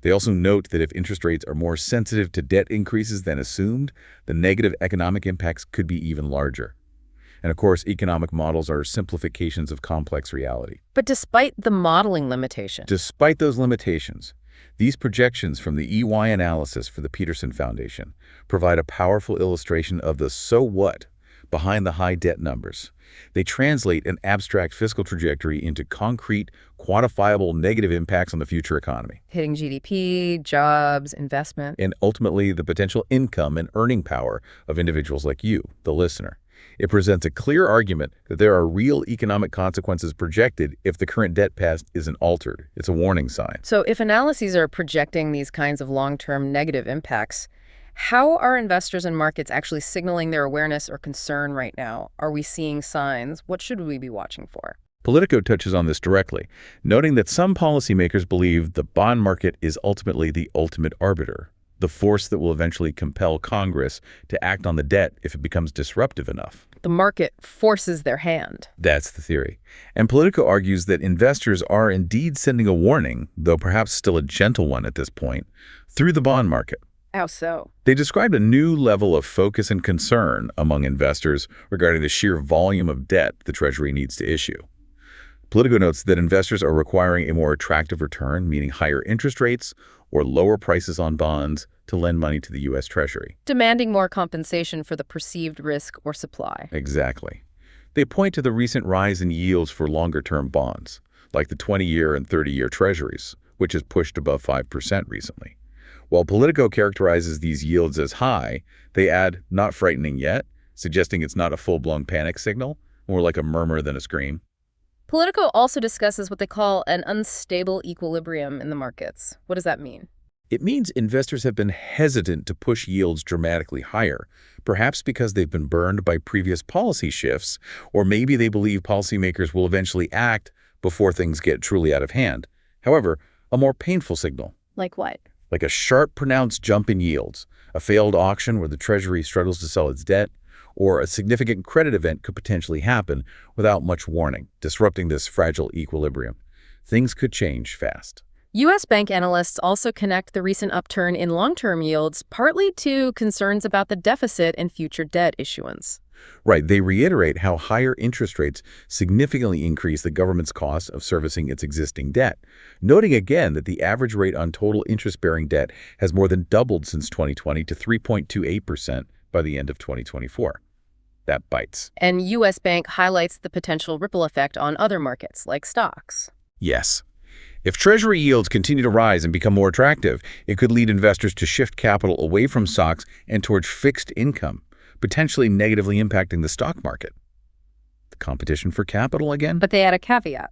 They also note that if interest rates are more sensitive to debt increases than assumed, the negative economic impacts could be even larger. And of course, economic models are simplifications of complex reality. But despite the modeling limitation, Despite those limitations, these projections from the EY analysis for the Peterson Foundation provide a powerful illustration of the so what behind the high debt numbers. They translate an abstract fiscal trajectory into concrete, quantifiable negative impacts on the future economy, hitting GDP, jobs, investment. and ultimately the potential income and earning power of individuals like you, the listener. It presents a clear argument that there are real economic consequences projected if the current debt path isn't altered. It's a warning sign. So if analyses are projecting these kinds of long-term negative impacts, how are investors and markets actually signaling their awareness or concern right now? Are we seeing signs? What should we be watching for? Politico touches on this directly, noting that some policymakers believe the bond market is ultimately the ultimate arbiter, the force that will eventually compel Congress to act on the debt if it becomes disruptive enough. The market forces their hand. That's the theory. And Politico argues that investors are indeed sending a warning, though perhaps still a gentle one at this point, through the bond market. How so? They described a new level of focus and concern among investors regarding the sheer volume of debt the Treasury needs to issue. Politico notes that investors are requiring a more attractive return, meaning higher interest rates or lower prices on bonds, to lend money to the U.S. Treasury. Demanding more compensation for the perceived risk or supply. Exactly. They point to the recent rise in yields for longer-term bonds, like the 20-year and 30-year Treasuries, which has pushed above 5% recently. While Politico characterizes these yields as high, they add, not frightening yet, suggesting it's not a full-blown panic signal, more like a murmur than a scream. Politico also discusses what they call an unstable equilibrium in the markets. What does that mean? It means investors have been hesitant to push yields dramatically higher, perhaps because they've been burned by previous policy shifts, or maybe they believe policymakers will eventually act before things get truly out of hand. However, a more painful signal, Like what? like a sharp, pronounced jump in yields, a failed auction where the Treasury struggles to sell its debt, or a significant credit event could potentially happen without much warning, disrupting this fragile equilibrium. Things could change fast. U.S. bank analysts also connect the recent upturn in long-term yields partly to concerns about the deficit and future debt issuance. Right, they reiterate how higher interest rates significantly increase the government's cost of servicing its existing debt, noting again that the average rate on total interest-bearing debt has more than doubled since 2020 to 3.28% by the end of 2024. That bites. And U.S. Bank highlights the potential ripple effect on other markets, like stocks. Yes. If Treasury yields continue to rise and become more attractive, it could lead investors to shift capital away from stocks and towards fixed income, potentially negatively impacting the stock market. The competition for capital again? But they add a caveat.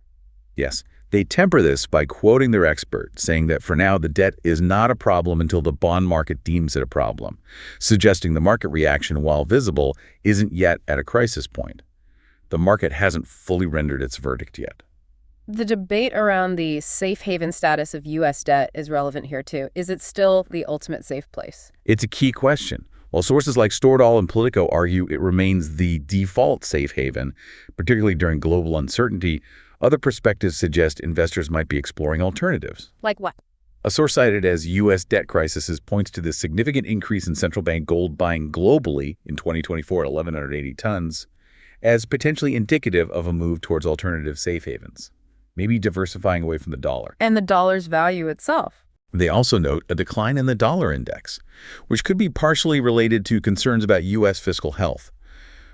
Yes. They temper this by quoting their expert, saying that for now the debt is not a problem until the bond market deems it a problem, suggesting the market reaction, while visible, isn't yet at a crisis point. The market hasn't fully rendered its verdict yet. The debate around the safe haven status of U.S. debt is relevant here, too. Is it still the ultimate safe place? It's a key question. While sources like Storedall and Politico argue it remains the default safe haven, particularly during global uncertainty, other perspectives suggest investors might be exploring alternatives. Like what? A source cited as U.S. debt crisis points to the significant increase in central bank gold buying globally in 2024 at 1,180 tons as potentially indicative of a move towards alternative safe havens, maybe diversifying away from the dollar. And the dollar's value itself. They also note a decline in the dollar index, which could be partially related to concerns about U.S. fiscal health,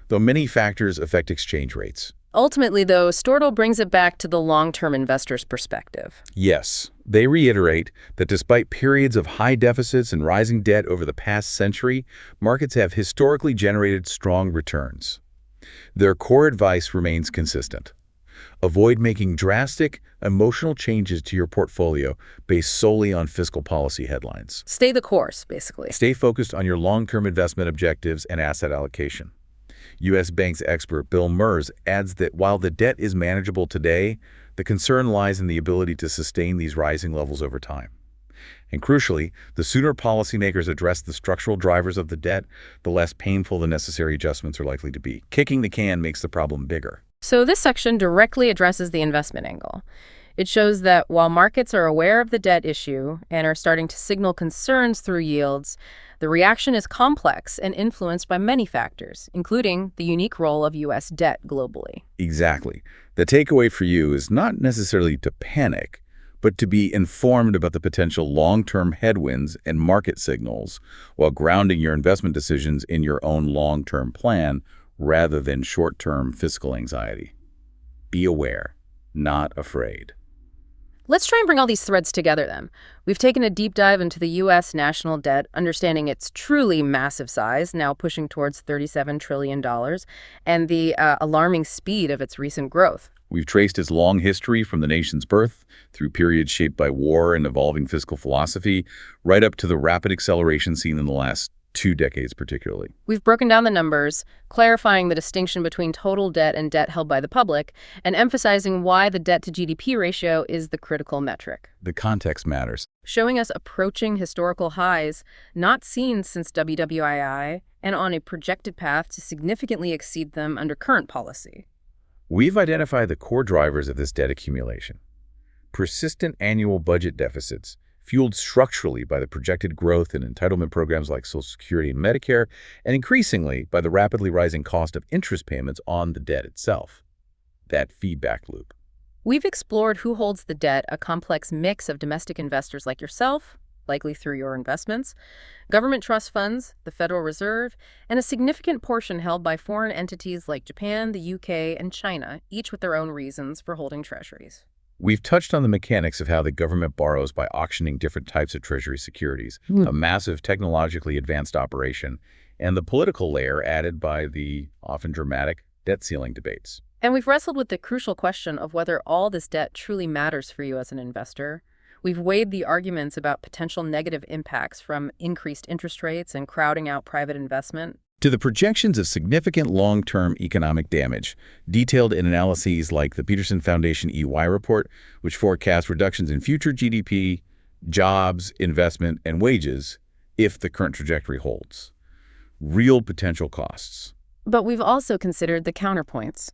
though many factors affect exchange rates. Ultimately, though, Storedall brings it back to the long-term investor's perspective. Yes, they reiterate that despite periods of high deficits and rising debt over the past century, markets have historically generated strong returns. Their core advice remains consistent. Avoid making drastic, emotional changes to your portfolio based solely on fiscal policy headlines. Stay the course, basically. Stay focused on your long-term investment objectives and asset allocation. U.S. Bank's expert Bill Merz adds that while the debt is manageable today, the concern lies in the ability to sustain these rising levels over time. And crucially, the sooner policymakers address the structural drivers of the debt, the less painful the necessary adjustments are likely to be. Kicking the can makes the problem bigger. So this section directly addresses the investment angle. It shows that while markets are aware of the debt issue and are starting to signal concerns through yields, The reaction is complex and influenced by many factors, including the unique role of U.S. debt globally. Exactly. The takeaway for you is not necessarily to panic, but to be informed about the potential long-term headwinds and market signals while grounding your investment decisions in your own long-term plan rather than short-term fiscal anxiety. Be aware, not afraid. Let's try and bring all these threads together then. We've taken a deep dive into the U.S. national debt, understanding its truly massive size, now pushing towards $37 trillion, and the alarming speed of its recent growth. We've traced its long history from the nation's birth, through periods shaped by war and evolving fiscal philosophy, right up to the rapid acceleration seen in the last 2 decades particularly. We've broken down the numbers, clarifying the distinction between total debt and debt held by the public, and emphasizing why the debt-to-GDP ratio is the critical metric. The context matters. Showing us approaching historical highs not seen since WWII and on a projected path to significantly exceed them under current policy. We've identified the core drivers of this debt accumulation. Persistent annual budget deficits, fueled structurally by the projected growth in entitlement programs like Social Security and Medicare, and increasingly by the rapidly rising cost of interest payments on the debt itself. That feedback loop. We've explored who holds the debt, a complex mix of domestic investors like yourself, likely through your investments, government trust funds, the Federal Reserve, and a significant portion held by foreign entities like Japan, the UK, and China, each with their own reasons for holding treasuries. We've touched on the mechanics of how the government borrows by auctioning different types of Treasury securities, a massive technologically advanced operation, and the political layer added by the often dramatic debt ceiling debates. And we've wrestled with the crucial question of whether all this debt truly matters for you as an investor. We've weighed the arguments about potential negative impacts from increased interest rates and crowding out private investment, to the projections of significant long-term economic damage, detailed in analyses like the Peterson Foundation EY report, which forecasts reductions in future GDP, jobs, investment, and wages if the current trajectory holds. Real potential costs. But we've also considered the counterpoints.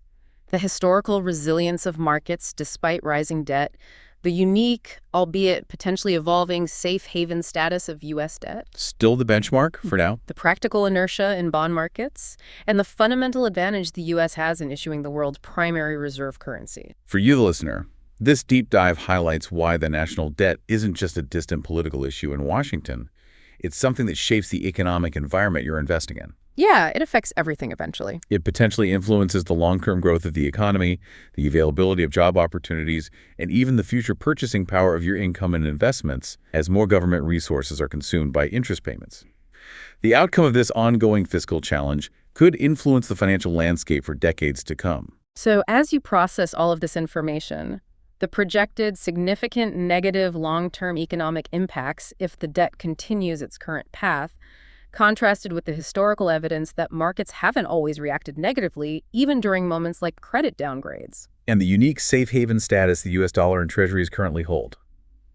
The historical resilience of markets despite rising debt, the unique, albeit potentially evolving, safe haven status of U.S. debt. Still the benchmark for now. The practical inertia in bond markets, and the fundamental advantage the U.S. has in issuing the world's primary reserve currency. For you, the listener, this deep dive highlights why the national debt isn't just a distant political issue in Washington. It's something that shapes the economic environment you're investing in. Yeah, it affects everything eventually. It potentially influences the long-term growth of the economy, the availability of job opportunities, and even the future purchasing power of your income and investments as more government resources are consumed by interest payments. The outcome of this ongoing fiscal challenge could influence the financial landscape for decades to come. So as you process all of this information, the projected significant negative long-term economic impacts if the debt continues its current path, contrasted with the historical evidence that markets haven't always reacted negatively, even during moments like credit downgrades. And the unique safe haven status the U.S. dollar and treasuries currently hold.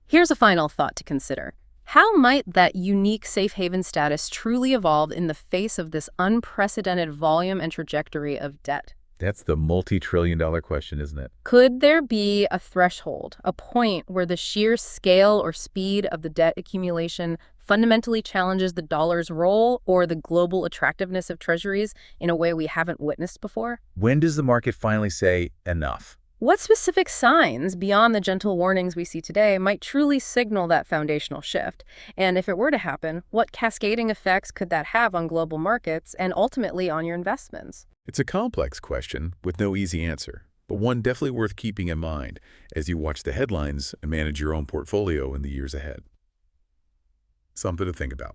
Here's a final thought to consider. How might that unique safe haven status truly evolve in the face of this unprecedented volume and trajectory of debt? That's the multi-trillion-dollar question, isn't it? Could there be a threshold, a point where the sheer scale or speed of the debt accumulation fundamentally challenges the dollar's role or the global attractiveness of treasuries in a way we haven't witnessed before? When does the market finally say enough? What specific signs, beyond the gentle warnings we see today, might truly signal that foundational shift? And if it were to happen, what cascading effects could that have on global markets and ultimately on your investments? It's a complex question with no easy answer, but one definitely worth keeping in mind as you watch the headlines and manage your own portfolio in the years ahead. Something to think about.